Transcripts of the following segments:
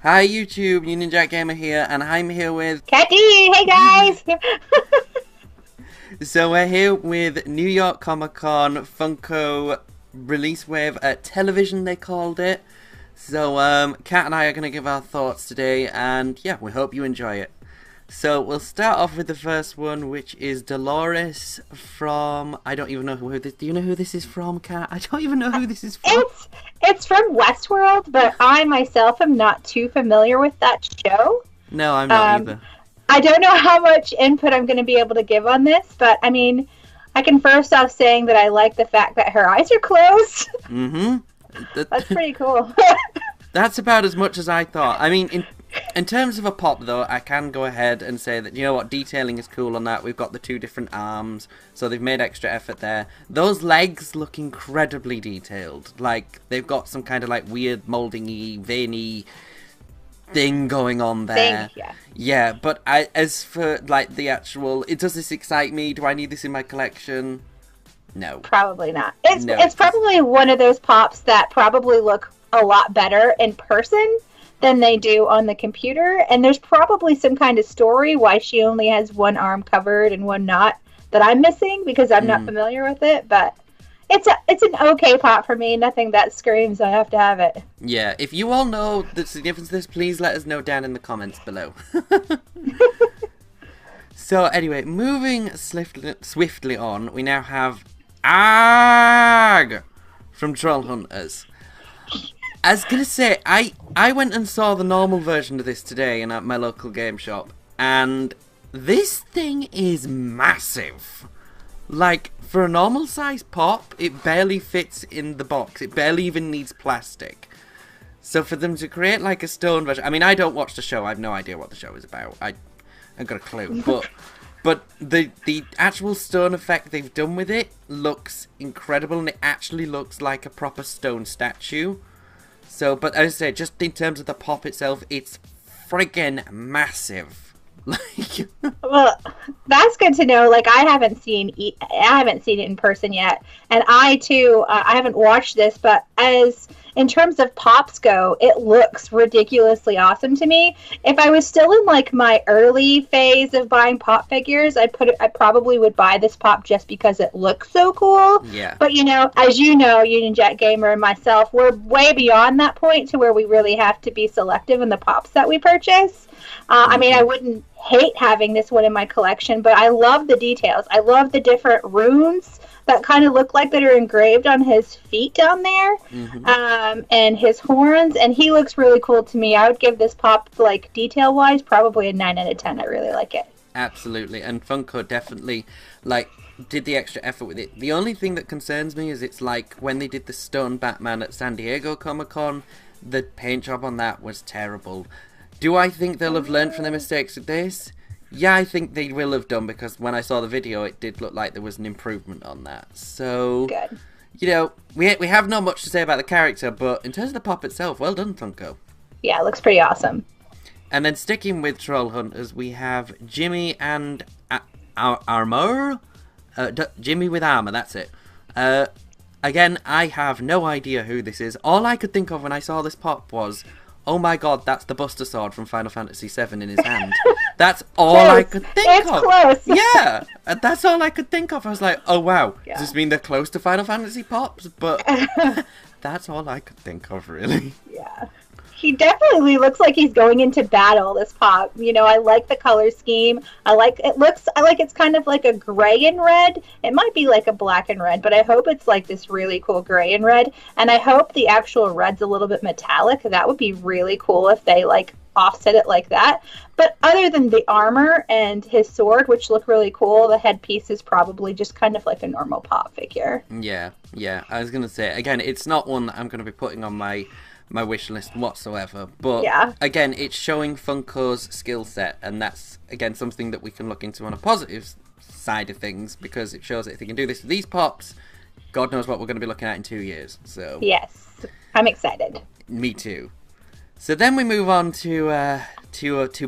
Hi YouTube, UnionJackGamer here, and I'm here with Katt Dee, hey guys! So we're here with New York Comic Con Funko release wave television, they called it. So Kat and I are going to give our thoughts today, and yeah, we hope you enjoy it. So we'll start off with the first one, which is Dolores from... I don't even know who this... Do you know who this is from, Kat? I don't even know who this is from. It's from Westworld, but I myself am not too familiar with that show. No, I'm not either. I don't know how much input I'm going to be able to give on this, but I mean, I can first off saying that I like the fact that her eyes are closed. Mm-hmm. That's pretty cool. That's about as much as I thought. I mean, in terms of a pop, though, I can go ahead and say that, you know what, detailing is cool on that. We've got the two different arms, so they've made extra effort there. Those legs look incredibly detailed. Like, they've got some kind of, like, weird moulding-y, veiny thing going on there. Yeah. Yeah, but as for, like, the actual... Does this excite me? Do I need this in my collection? No. Probably not. It's probably one of those pops that probably look a lot better in person than they do on the computer, and there's probably some kind of story why she only has one arm covered and one not that I'm missing because I'm not familiar with it, but it's an okay pop for me, nothing that screams I have to have it. Yeah, if you all know the significance of this, please let us know down in the comments below. So anyway, moving swiftly on, we now have Arg from Troll Hunters. I was gonna say, I went and saw the normal version of this today at my local game shop, and this thing is massive. Like, for a normal size pop, it barely fits in the box. It barely even needs plastic. So for them to create like a stone version, I mean, I don't watch the show. I have no idea what the show is about. I haven't got a clue, but the actual stone effect they've done with it looks incredible, and it actually looks like a proper stone statue. So, but as I say, just in terms of the pop itself, it's friggin' massive. Like, well, that's good to know. Like, I haven't seen it in person yet, and I too, I haven't watched this. But as in terms of pops go, it looks ridiculously awesome to me. If I was still in like my early phase of buying pop figures, I probably would buy this pop just because it looks so cool. Yeah. But you know, as you know, UnionJackGamer and myself, we're way beyond that point to where we really have to be selective in the pops that we purchase. I mean, I wouldn't hate having this one in my collection, but I love the details. I love the different runes that kind of look like that are engraved on his feet down there, and his horns, and he looks really cool to me. I would give this pop, like, detail-wise, probably a 9 out of 10. I really like it. Absolutely, and Funko definitely, like, did the extra effort with it. The only thing that concerns me is it's like when they did the Stone Batman at San Diego Comic-Con, the paint job on that was terrible. Do I think they'll have learned from their mistakes with this? Yeah, I think they will have done, because when I saw the video, it did look like there was an improvement on that. So, good. You know, we have not much to say about the character, but in terms of the pop itself, well done, Funko. Yeah, it looks pretty awesome. And then sticking with Troll Hunters, we have Jimmy and Armor? Jimmy with Armor, that's it. Again, I have no idea who this is. All I could think of when I saw this pop was... oh my god, that's the Buster Sword from Final Fantasy VII in his hand. That's all I could think of. It's close. Yeah, that's all I could think of. I was like, oh wow, does this mean they're close to Final Fantasy pops? But that's all I could think of, really. Yeah. He definitely looks like he's going into battle, this pop. You know, I like the color scheme. I like it's kind of like a gray and red. It might be like a black and red, but I hope it's like this really cool gray and red. And I hope the actual red's a little bit metallic. That would be really cool if they like offset it like that. But other than the armor and his sword, which look really cool, the headpiece is probably just kind of like a normal pop figure. Yeah. I was going to say, again, it's not one that I'm going to be putting on my wish list whatsoever, but again, it's showing Funko's skill set, and that's again something that we can look into on a positive side of things, because it shows that if they can do this with these pops, God knows what we're going to be looking at in 2 years. So yes, I'm excited. Me too. So then we move on to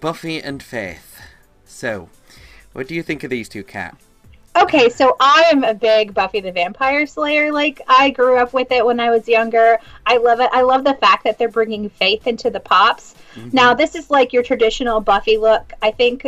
Buffy and Faith. So, what do you think of these two, Kat? Okay, so I am a big Buffy the Vampire Slayer. Like, I grew up with it when I was younger. I love it. I love the fact that they're bringing Faith into the pops. Now, this is like your traditional Buffy look. I think,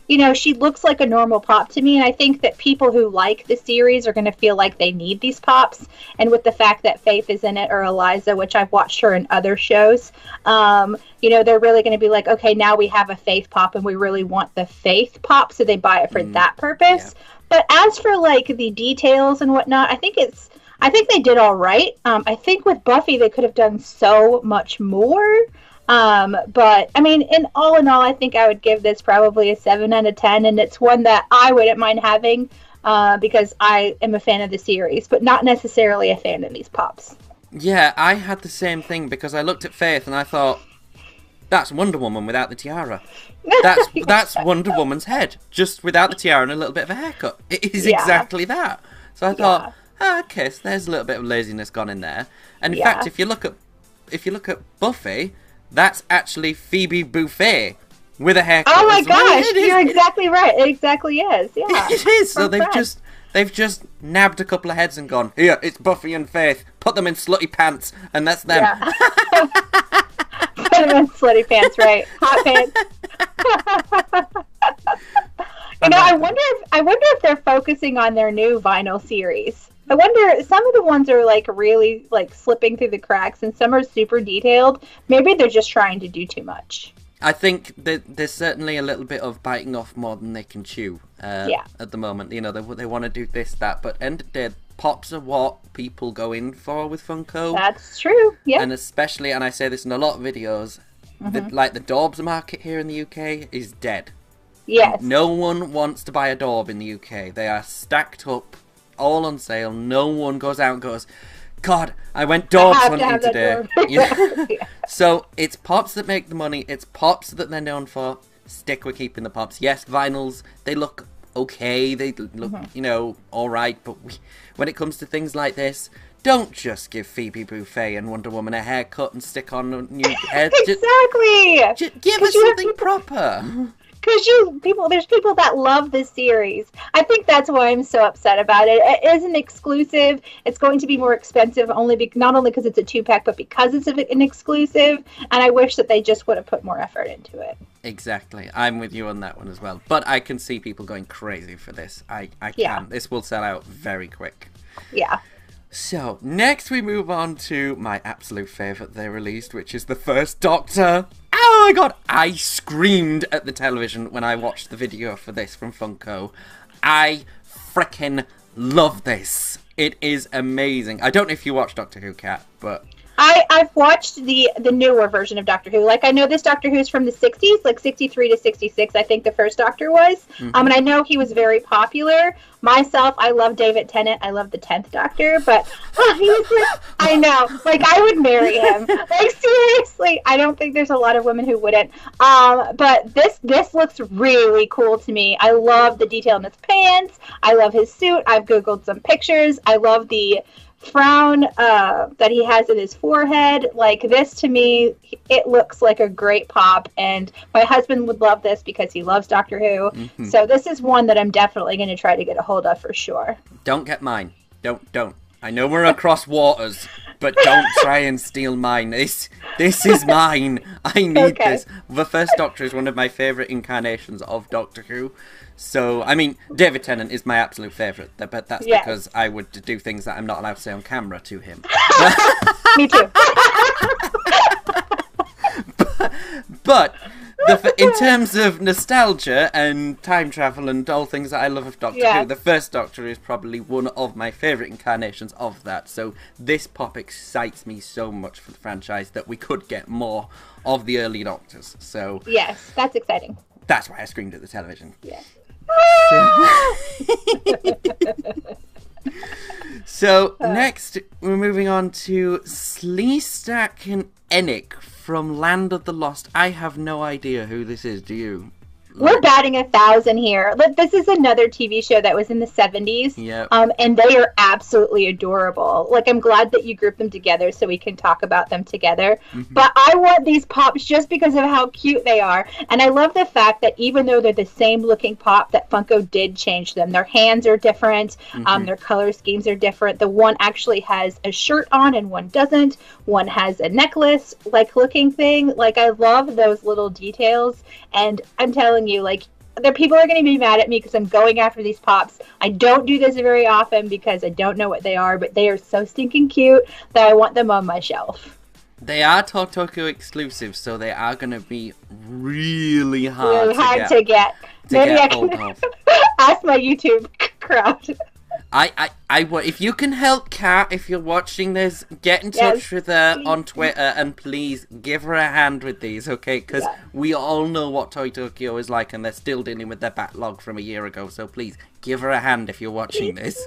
you know, she looks like a normal pop to me, and I think that people who like the series are going to feel like they need these pops. And with the fact that Faith is in it, or Eliza, which I've watched her in other shows, you know, they're really going to be like, okay, now we have a Faith pop, and we really want the Faith pop, so they buy it for that purpose. Yeah. But as for like the details and whatnot, I think they did all right. I think with Buffy they could have done so much more. But I mean, in all, I think I would give this probably a 7 out of 10, and it's one that I wouldn't mind having because I am a fan of the series, but not necessarily a fan of these pops. Yeah, I had the same thing because I looked at Faith and I thought, that's Wonder Woman without the tiara. That's Wonder Woman's head, just without the tiara and a little bit of a haircut. It is exactly that. So I thought, okay, so there's a little bit of laziness gone in there. And in fact, if you look at Buffy, that's actually Phoebe Buffay with a haircut. Oh my gosh, you're exactly right. It exactly is. Yeah, it is. So they've just nabbed a couple of heads and gone, here, it's Buffy and Faith. Put them in slutty pants, and that's them. Yeah. Put them in slutty pants, right? Hot pants. You know, I wonder if they're focusing on their new vinyl series. I wonder, some of the ones are like really like slipping through the cracks, and some are super detailed. Maybe they're just trying to do too much. I think that there's certainly a little bit of biting off more than they can chew at the moment. You know, they want to do this, that, but end of the day, pops are what people go in for with Funko. That's true, yeah. And especially, and I say this in a lot of videos, like the Daubs market here in the UK is dead. Yes. No one wants to buy a Daub in the UK. They are stacked up, all on sale. No one goes out and goes, God, I went Daubs hunting today. Yeah. So it's pops that make the money. It's pops that they're known for. Stick with keeping the pops. Yes, vinyls, they look okay. They look, you know, all right. But when it comes to things like this, don't just give Phoebe Buffay and Wonder Woman a haircut and stick on a new head. Exactly. Just give us something proper. Because there's people that love this series. I think that's why I'm so upset about it. It is an exclusive. It's going to be more expensive, not only because it's a 2-pack, but because it's an exclusive. And I wish that they just would have put more effort into it. Exactly. I'm with you on that one as well. But I can see people going crazy for this. I can. Yeah. This will sell out very quick. Yeah. So, next we move on to my absolute favourite they released, which is the First Doctor. Oh my god, I screamed at the television when I watched the video for this from Funko. I freaking love this. It is amazing. I don't know if you watch Doctor Who, Kat, but... I've watched the newer version of Doctor Who. Like, I know this Doctor Who's from the 60s, like 63 to 66, I think the first Doctor was. And I know he was very popular. Myself, I love David Tennant. I love the 10th Doctor, but he was like, I know, like, I would marry him. Like, seriously, I don't think there's a lot of women who wouldn't. But this looks really cool to me. I love the detail in his pants. I love his suit. I've Googled some pictures. I love the frown that he has in his forehead. Like, this to me, it looks like a great pop, and my husband would love this because he loves Doctor Who. So this is one that I'm definitely going to try to get a hold of for sure. Don't get mine. Don't. I know we're across waters, but don't try and steal mine. This is mine. I need this. The First Doctor is one of my favourite incarnations of Doctor Who. So, I mean, David Tennant is my absolute favourite, but that's because I would do things that I'm not allowed to say on camera to him. Me too. but in terms of nostalgia and time travel and all things that I love of Doctor Who, the First Doctor is probably one of my favourite incarnations of that. So this pop excites me so much for the franchise that we could get more of the early Doctors. So yes, that's exciting. That's why I screamed at the television. Yeah. So next we're moving on to Sleestak and Enoch from Land of the Lost. I have no idea who this is. Do you? We're batting 1,000 here. Look, this is another TV show that was in the 70s. Yeah. And they are absolutely adorable. Like, I'm glad that you grouped them together so we can talk about them together. But I want these pops just because of how cute they are. And I love the fact that even though they're the same looking pop, that Funko did change them. Their hands are different. Their color schemes are different. The one actually has a shirt on and one doesn't. One has a necklace like looking thing. Like, I love those little details. And I'm telling you, like, the people are going to be mad at me because I'm going after these pops. I don't do this very often because I don't know what they are, but they are so stinking cute that I want them on my shelf. They are Tokyo exclusive, so they are going to be really hard, to get. Maybe I can ask my YouTube crowd. If you can help Kat, if you're watching this, get in touch with her on Twitter and please give her a hand with these, okay? Because we all know what Toy Tokyo is like and they're still dealing with their backlog from a year ago, so please give her a hand if you're watching this.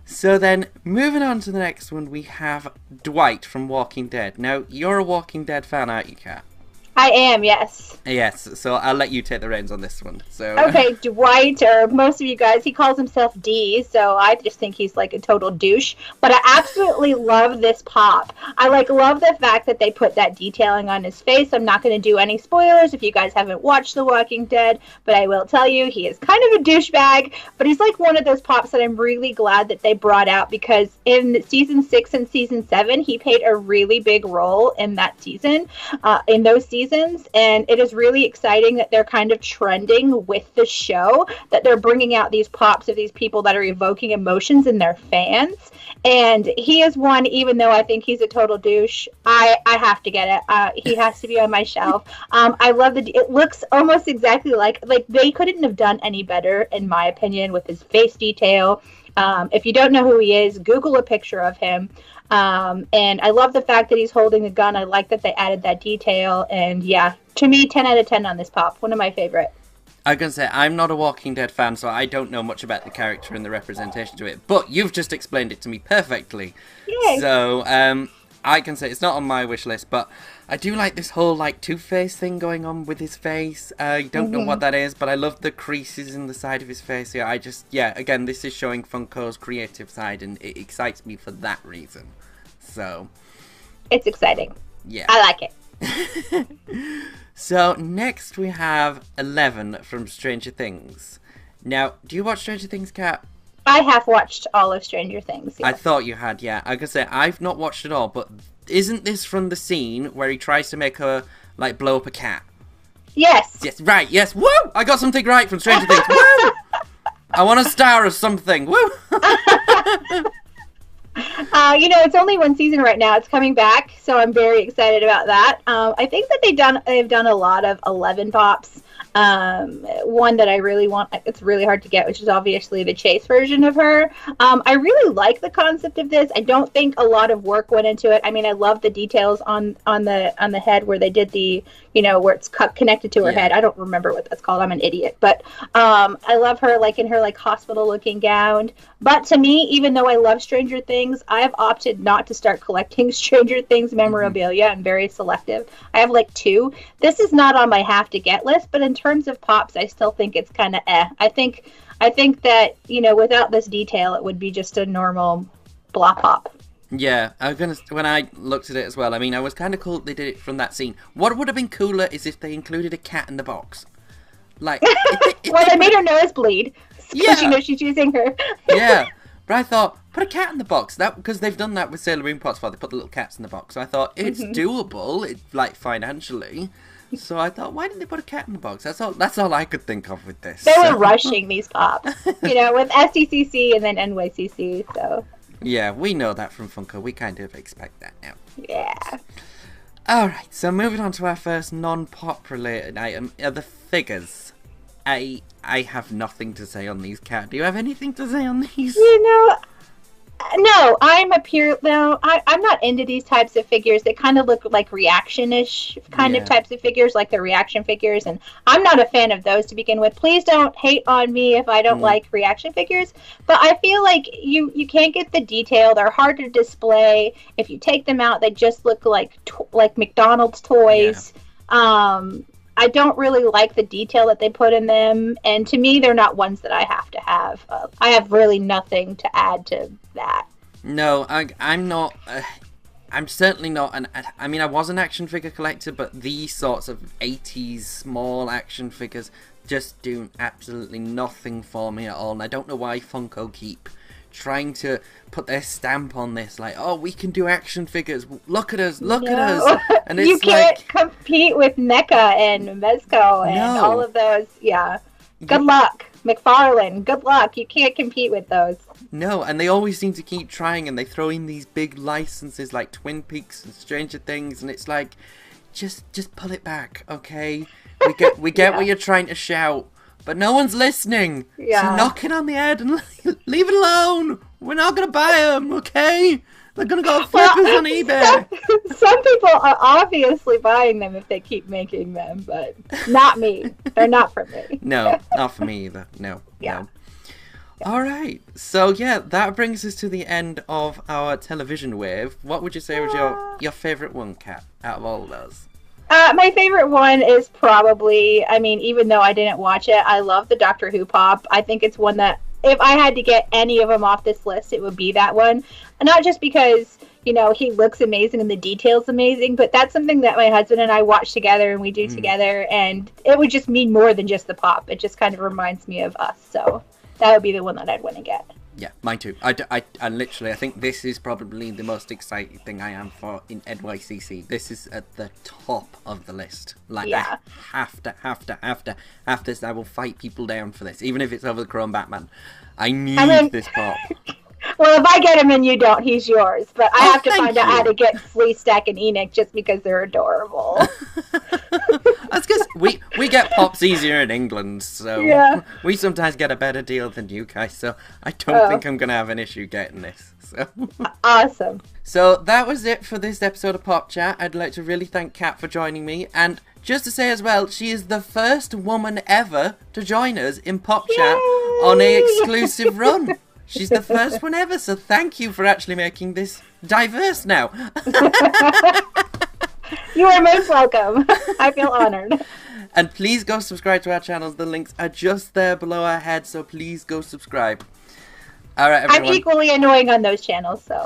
So then, moving on to the next one, we have Dwight from Walking Dead. Now, you're a Walking Dead fan, aren't you, Kat? I am, yes. Yes, so I'll let you take the reins on this one. So okay, Dwight, or most of you guys, he calls himself D, so I just think he's like a total douche. But I absolutely love this pop. I love the fact that they put that detailing on his face. I'm not going to do any spoilers if you guys haven't watched The Walking Dead, but I will tell you he is kind of a douchebag, but he's like one of those pops that I'm really glad that they brought out because in season 6 and season 7, he played a really big role in that season, in those seasons. And it is really exciting that they're kind of trending with the show, that they're bringing out these pops of these people that are evoking emotions in their fans. And he is one, even though I think he's a total douche, I have to get it. He has to be on my shelf. I love it looks almost exactly like they couldn't have done any better, in my opinion, with his face detail. If you don't know who he is, Google a picture of him. And I love the fact that he's holding a gun. I like that they added that detail. And yeah, to me, 10 out of 10 on this pop. One of my favorite. I can say I'm not a Walking Dead fan, so I don't know much about the character and the representation to it. But you've just explained it to me perfectly. Yay. So I can say it's not on my wish list, but I do like this whole Two-Face thing going on with his face. I don't know what that is, but I love the creases in the side of his face. Again, this is showing Funko's creative side, and it excites me for that reason. So it's exciting. Yeah, I like it. So next we have 11 from Stranger Things. Now, do you watch Stranger Things, Kat? I have watched all of Stranger Things. Yes. I thought you had, yeah. I could say I've not watched it all, but isn't this from the scene where he tries to make her blow up a cat? Yes. Yes, right, yes. Woo! I got something right from Stranger Things. Woo! I want a star of something. Woo! It's only one season right now. It's coming back, so I'm very excited about that. I think that they've done a lot of 11 pops. One that I really want, it's really hard to get, which is obviously the Chase version of her. I really like the concept of this. I don't think a lot of work went into it. I mean, I love the details on the head where they did the, where it's connected to her head. I don't remember what that's called. I'm an idiot. But I love her in her hospital looking gown. But to me, even though I love Stranger Things, I have opted not to start collecting Stranger Things memorabilia. I'm very selective. I have 2. This is not on my have to get list, but in terms of pops, I still think it's kind of I think that, without this detail, it would be just a normal blah pop. Yeah, when I looked at it as well, I mean, I was kind of cool they did it from that scene. What would have been cooler is if they included a cat in the box. Well, they made her nose bleed. Because she's using her. Yeah, but I thought, put a cat in the box. Because they've done that with Sailor Moon pots before. They put the little cats in the box. So I thought, it's doable, financially. So I thought, why didn't they put a cat in the box? That's all I could think of with this. They were rushing these pops, with SDCC and then NYCC, so. Yeah, we know that from Funko. We kind of expect that now. Yeah. Alright, so moving on to our first non-pop related item, are the figures. I have nothing to say on these, Kat. Do you have anything to say on these? No, I'm not into these types of figures. They kind of look like reaction-ish of types of figures, like the reaction figures, and I'm not a fan of those to begin with. Please don't hate on me if I don't like reaction figures, but I feel like you can't get the detail. They're hard to display. If you take them out, they just look like McDonald's toys. I don't really like the detail that they put in them, and to me, they're not ones that I have to have. I have really nothing to add to that. No, I'm not. I'm certainly not I mean, I was an action figure collector, but these sorts of 80s small action figures just do absolutely nothing for me at all. And I don't know why Funko keep trying to put their stamp on this, like, oh, we can do action figures, look at us, look at us. And it's you can't like, compete with NECA and Mezco and all of those. Yeah, good luck, McFarlane, good luck. You can't compete with those. No, and they always seem to keep trying, and they throw in these big licenses like Twin Peaks and Stranger Things, and it's like, just pull it back, okay? We get what you're trying to shout, but no one's listening. Yeah. So knock it on the head and leave it alone. We're not gonna buy them, okay? They're gonna go flippers on eBay. Some people are obviously buying them if they keep making them, but not me. They're not for me. No, not for me either. No. Yeah. No. Alright, so yeah, that brings us to the end of our television wave. What would you say was your favourite one, Kat, out of all of those? My favorite one is probably, I mean, even though I didn't watch it, I love the Doctor Who pop. I think it's one that, if I had to get any of them off this list, it would be that one. And not just because, you know, he looks amazing and the detail's amazing, but that's something that my husband and I watch together and we do together, and it would just mean more than just the pop. It just kind of reminds me of us, so that would be the one that I'd want to get. Yeah, mine too. I literally, I think this is probably the most exciting thing I am for in NYCC. This is at the top of the list. Like, yeah. I have to, I will fight people down for this, even if it's over the Chrome Batman. I need this pop. Well, if I get him and you don't, he's yours. But I have to find out how to get Fleestack and Enoch just because they're adorable. That's because we get pops easier in England, so yeah. We sometimes get a better deal than you guys, so I don't think I'm going to have an issue getting this. So. Awesome. So that was it for this episode of Pop Chat. I'd like to really thank Kat for joining me, and just to say as well, she is the first woman ever to join us in Pop Chat on a exclusive run. She's the first one ever, so thank you for actually making this diverse now. You are most welcome. I feel honored. And please go subscribe to our channels. The links are just there below our head, so please go subscribe. All right, everyone. I'm equally annoying on those channels, so.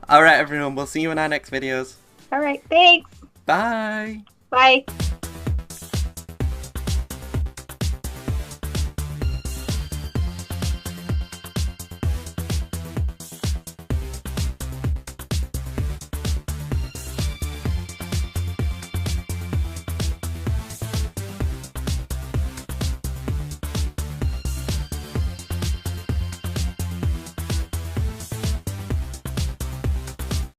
All right, everyone. We'll see you in our next videos. All right, thanks. Bye. Bye.